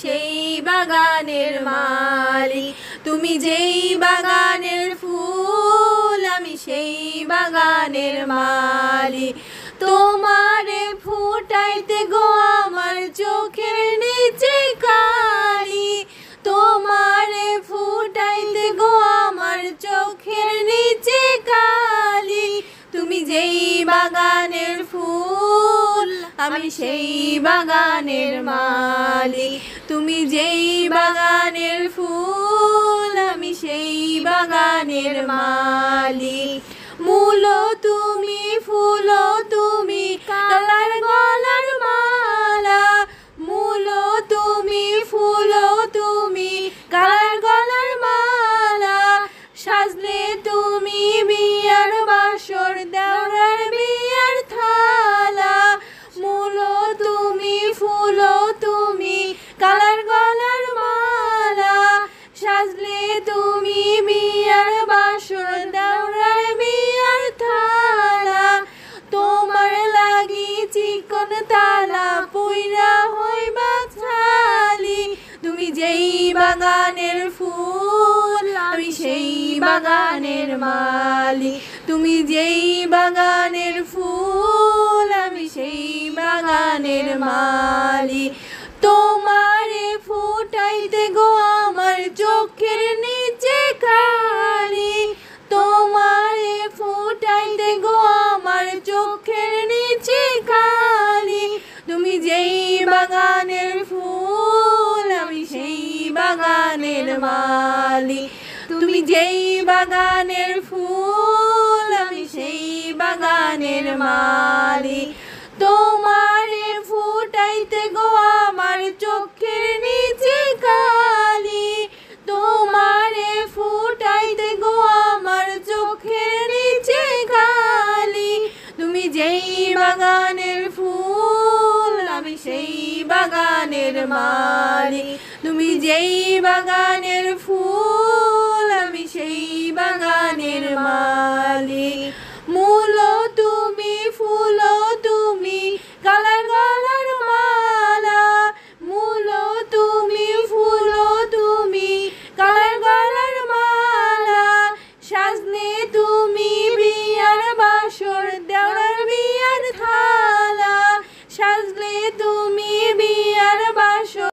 সেই বাগানের মালিক। তুমি যেই বাগানের ফুল আমি সেই বাগানের মালিক। তোমারে ফুটাইতে গো আমার চোখের নিচে কালি, তোমারে ফুটাইতে গো আমার চোখের নিচে কালি। তুমি যেই বাগানের ফুল আমি সেই বাগানের মালিক। তুমি যেই বাগানের ফুল আমি সেই বাগানের মালিক। মূল তুমি, ফুল তুমি, কালার গলার মালা। মূল তুমি, ফুল তুমি, কালার গলার মালা। সাজলে তুমি বিয়ার বাসর, দেওরার বিয়ার থালা। মূল তুমি, ফুল তুমি, কালার গলার মালা। সাজলে তুমি বিয়ার বাসর, দেওরার বিয়ার থালা। তোমার লাগি চিকন তালা পুইরা হইবা ছালি। তুমি যেই বাগানের ফুল আমি সেই বাগানের মালিক। তুমি যেই বাগানের ফুল আমি সেই বাগানের মালিক। তোমারে ফুটাইতে গো আমার চোখের নিচে কালি, তোমারে ফুটাইতে গো আমার চোখের নিচে কালি। তুমি যেই বাগানের ফুল আমি সেই বাগানের মালিক। তুমি যেই বাগানের ফুল আমি সেই বাগানের মালিক। তোমারে ফুটাইতে গো আমার চোখের নিচে কালি, তোমারে ফুটাইতে গো আমার চোখের নিচে কালি। তুমি যেই বাগানের ফুল আমি সেই বাগানের মালিক। তুমি যেই বাগানের ফুল আমি সেই বাগানের মালিক।